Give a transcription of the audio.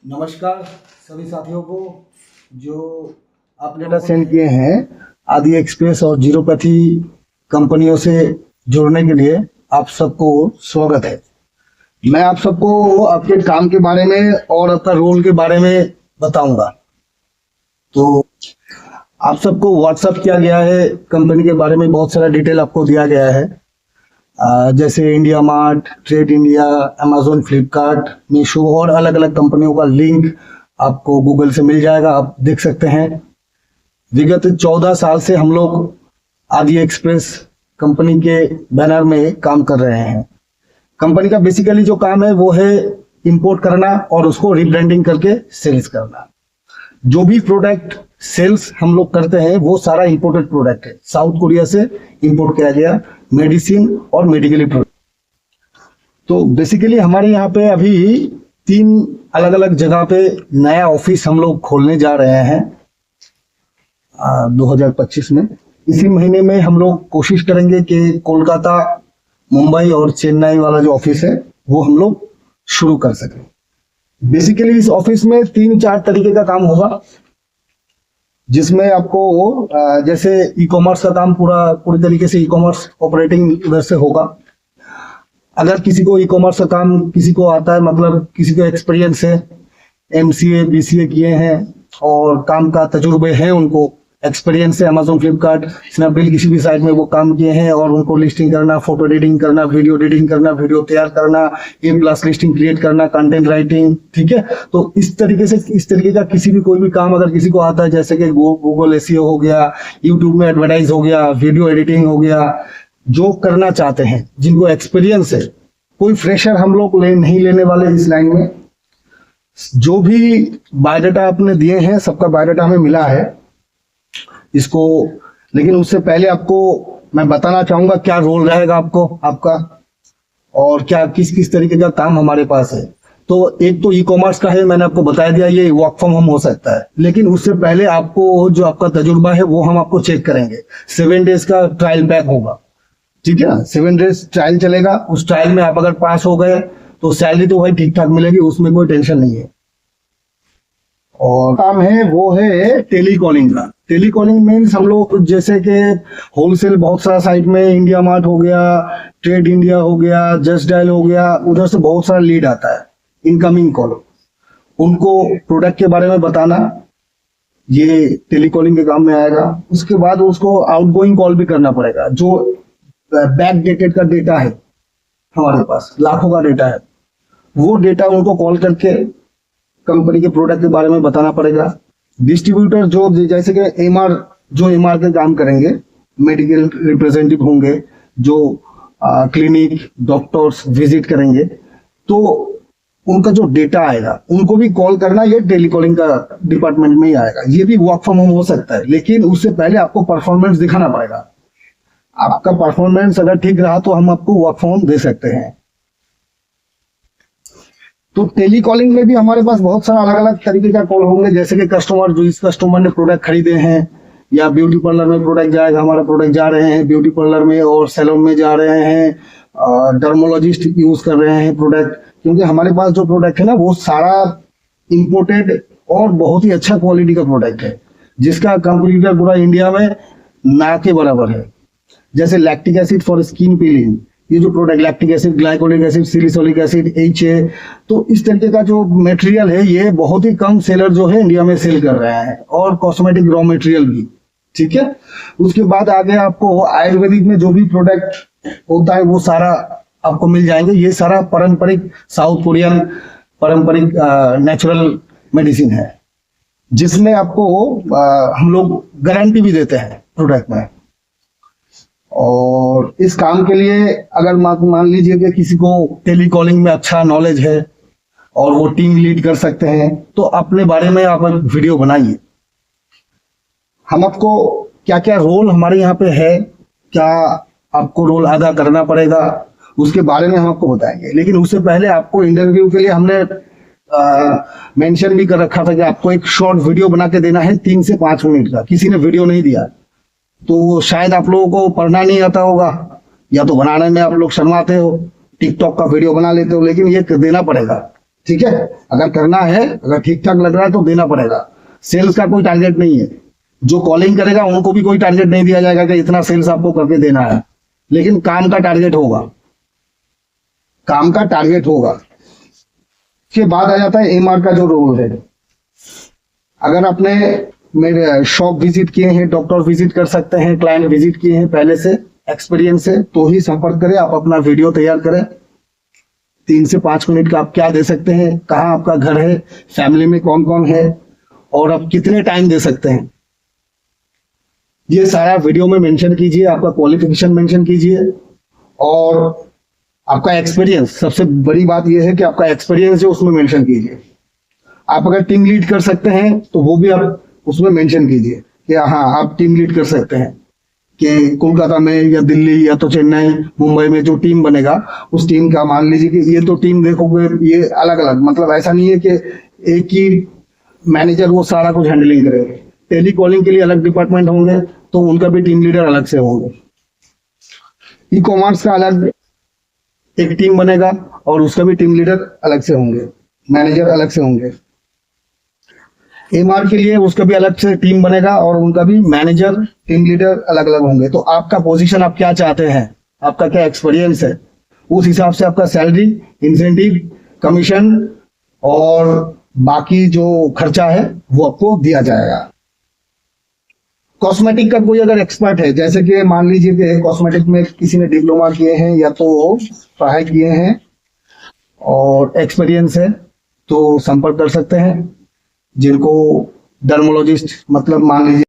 नमस्कार सभी साथियों को जो आपने डेटा सेंड किए हैं आदि एक्सप्रेस और जीरोपैथी कंपनियों से जुड़ने के लिए आप सबको स्वागत है। मैं आप सबको आपके काम के बारे में और आपका रोल के बारे में बताऊंगा। तो आप सबको व्हाट्सएप किया गया है, कंपनी के बारे में बहुत सारा डिटेल आपको दिया गया है, जैसे India mart, trade India, Amazon, Flipkart, Meesho और अलग अलग कंपनियों का लिंक आपको गूगल से मिल जाएगा, आप देख सकते हैं। विगत 14 साल से हम लोग आदि एक्सप्रेस कंपनी के बैनर में काम कर रहे हैं। कंपनी का बेसिकली जो काम है वो है इंपोर्ट करना और उसको रिब्रांडिंग करके सेल्स करना। जो भी प्रोडक्ट सेल्स हम लोग करते हैं वो सारा इंपोर्टेड प्रोडक्ट है, साउथ कोरिया से इंपोर्ट किया गया मेडिसिन और मेडिकल प्रोडक्ट। तो बेसिकली हमारे यहाँ पे अभी 3 अलग अलग जगह पे नया ऑफिस हम लोग खोलने जा रहे हैं 2025 में। इसी महीने में हम लोग कोशिश करेंगे कि कोलकाता, मुंबई और चेन्नई वाला जो ऑफिस है वो हम लोग शुरू कर सकें। बेसिकली इस ऑफिस में 3-4 तरीके का काम होगा, जिसमें आपको जैसे ई कॉमर्स का काम पूरी तरीके से ई कॉमर्स ऑपरेटिंग उधर से होगा। अगर किसी को ई कॉमर्स का काम किसी को आता है, मतलब किसी को एक्सपीरियंस है, MCA BCA किए हैं और काम का तजुर्बे हैं, उनको एक्सपीरियंस है, अमेजोन, फ्लिपकार्ट, स्नैपडील किसी भी साइट में वो काम किए हैं और उनको लिस्टिंग करना, फोटो एडिटिंग करना, वीडियो एडिटिंग करना, वीडियो तैयार करना, A+ लिस्टिंग क्रिएट करना, कंटेंट राइटिंग, ठीक है। तो इस तरीके का किसी भी कोई भी काम अगर किसी को आता है, जैसे कि गूगल SEO हो गया, यूट्यूब में एडवर्टाइज हो गया, वीडियो एडिटिंग हो गया, जो करना चाहते हैं, जिनको एक्सपीरियंस है, कोई फ्रेशर हम लोग नहीं लेने वाले इस लाइन में। जो भी बायोडाटा आपने दिए हैं सबका बायोडाटा हमें मिला है इसको, लेकिन उससे पहले आपको मैं बताना चाहूंगा क्या रोल रहेगा आपका और क्या किस किस तरीके का काम हमारे पास है। तो एक तो ई कॉमर्स का है, मैंने आपको बता दिया, ये वर्क फ्रॉम होम हो सकता है, लेकिन उससे पहले आपको जो आपका तजुर्बा है वो हम आपको चेक करेंगे। 7 डेज का ट्रायल पैक होगा, ठीक है ना। 7 डेज ट्रायल चलेगा, उस ट्रायल में आप अगर पास हो गए तो सैलरी तो भाई ठीक ठाक मिलेगी, उसमें कोई टेंशन नहीं है। और काम है वो है टेलीकॉलिंग का। टेलीकॉलिंग मीन्स हम लोग जैसे कि होलसेल बहुत सारा साइट में, इंडिया मार्ट हो गया, ट्रेड इंडिया हो गया, जस्ट डायल हो गया, उधर से बहुत सारा लीड आता है, इनकमिंग कॉल, उनको प्रोडक्ट के बारे में बताना, ये टेलीकॉलिंग के काम में आएगा। उसके बाद उसको आउटगोइंग कॉल भी करना पड़ेगा, जो बैक डेटेड का डेटा है, हमारे पास लाखों का डेटा है, वो डेटा उनको कॉल करके कंपनी के प्रोडक्ट के बारे में बताना पड़ेगा। डिस्ट्रीब्यूटर जो जैसे कि एमआर के काम करेंगे, मेडिकल रिप्रेजेंटेटिव होंगे, जो क्लिनिक डॉक्टर्स विजिट करेंगे, तो उनका जो डेटा आएगा उनको भी कॉल करना, ये टेलीकॉलिंग का डिपार्टमेंट में ही आएगा। ये भी वर्क फ्रॉम होम हो सकता है, लेकिन उससे पहले आपको परफॉर्मेंस दिखाना पड़ेगा। आपका परफॉर्मेंस अगर ठीक रहा तो हम आपको वर्क फ्रॉम होम दे सकते हैं। तो टेलीकॉलिंग में भी हमारे पास बहुत सारा अलग अलग तरीके का कॉल होंगे, जैसे कि कस्टमर, जो इस कस्टमर ने प्रोडक्ट खरीदे हैं, या ब्यूटी पार्लर में प्रोडक्ट जाएगा, हमारा प्रोडक्ट जा रहे हैं ब्यूटी पार्लर में और सैलून में जा रहे हैं, डर्मोलॉजिस्ट यूज कर रहे हैं प्रोडक्ट, क्योंकि हमारे पास जो प्रोडक्ट है ना वो सारा इंपोर्टेड और बहुत ही अच्छा क्वालिटी का प्रोडक्ट है, जिसका कंपटीटर पूरा इंडिया में ना के बराबर है। जैसे lactic acid for skin peeling, ये जो product lactic acid, glycolic acid, salicylic acid, HA, तो इस तरीके का जो मटेरियल है ये बहुत ही कम सेलर जो है इंडिया में सेल कर रहे हैं, और कॉस्मेटिक रॉ मटेरियल भी, ठीक है। उसके बाद आगे आपको आयुर्वेदिक में जो भी प्रोडक्ट होता है वो सारा आपको मिल जाएंगे। ये सारा पारंपरिक साउथ कोरियन पारंपरिक नेचुरल मेडिसिन है, जिसमें आपको हम लोग गारंटी भी देते हैं प्रोडक्ट में। और इस काम के लिए अगर मान लीजिए कि किसी को टेलीकॉलिंग में अच्छा नॉलेज है और वो टीम लीड कर सकते हैं, तो अपने बारे में आप वीडियो बनाइए। हम आपको क्या क्या रोल हमारे यहाँ पे है, क्या आपको रोल अदा करना पड़ेगा, उसके बारे में हम आपको बताएंगे। लेकिन उससे पहले आपको इंटरव्यू के लिए हमने मेंशन भी कर रखा था कि आपको एक शॉर्ट वीडियो बना के देना है 3 से 5 मिनट का। किसी ने वीडियो नहीं दिया तो शायद आप लोगों को पढ़ना नहीं आता होगा, या तो बनाने में आप लोग शर्माते हो, टिकटॉक का वीडियो बना लेते हो, लेकिन ये देना पड़ेगा। ठीक है, अगर करना है, अगर ठीक ठाक लग रहा है तो देना पड़ेगा। सेल्स का कोई टारगेट नहीं है, जो कॉलिंग करेगा उनको भी कोई टारगेट नहीं दिया जाएगा कि इतना सेल्स आपको करके देना है, लेकिन काम का टारगेट होगा, काम का टारगेट होगा। उसके बाद आ जाता है एमआर का जो रोल है। अगर आपने मेरे शॉप विजिट किए हैं, डॉक्टर विजिट कर सकते हैं, क्लाइंट विजिट किए हैं पहले से, एक्सपीरियंस है, तो ही संपर्क करें। आप अपना वीडियो तैयार करें, 3 से 5 मिनट का आप क्या दे सकते हैं, कहाँ आपका घर है, फैमिली में कौन कौन है, और आप कितने टाइम दे सकते हैं, ये सारा वीडियो में मेंशन कीजिए। आपका क्वालिफिकेशन मेंशन कीजिए और आपका एक्सपीरियंस, सबसे बड़ी बात यह है कि आपका एक्सपीरियंस जो उसमें मेंशन कीजिए। आप अगर टीम लीड कर सकते हैं तो वो भी आप उसमें मेंशन कीजिए कि हाँ आप टीम लीड कर सकते हैं, कि कोलकाता में या दिल्ली या तो चेन्नई मुंबई में जो टीम बनेगा उस टीम का, मान लीजिए कि ये तो टीम देखोगे ये अलग अलग, मतलब ऐसा नहीं है कि एक ही मैनेजर वो सारा कुछ हैंडलिंग करेंगे। टेली कॉलिंग के लिए अलग डिपार्टमेंट होंगे तो उनका भी टीम लीडर अलग से होंगे। ई कॉमर्स का अलग एक टीम बनेगा और उसका भी टीम लीडर अलग से होंगे, मैनेजर अलग से होंगे। एमआर के लिए उसका भी अलग से टीम बनेगा और उनका भी मैनेजर टीम लीडर अलग अलग होंगे। तो आपका पोजीशन आप क्या चाहते हैं, आपका क्या एक्सपीरियंस है, उस हिसाब से आपका सैलरी, इंसेंटिव, कमीशन और बाकी जो खर्चा है वो आपको दिया जाएगा। कॉस्मेटिक का कोई अगर एक्सपर्ट है, जैसे कि मान लीजिए कि कॉस्मेटिक में किसी ने डिप्लोमा किए हैं या तो पढ़ाई किए हैं और एक्सपीरियंस है, तो संपर्क कर सकते हैं। जिनको डर्मोलॉजिस्ट, मतलब मान लीजिए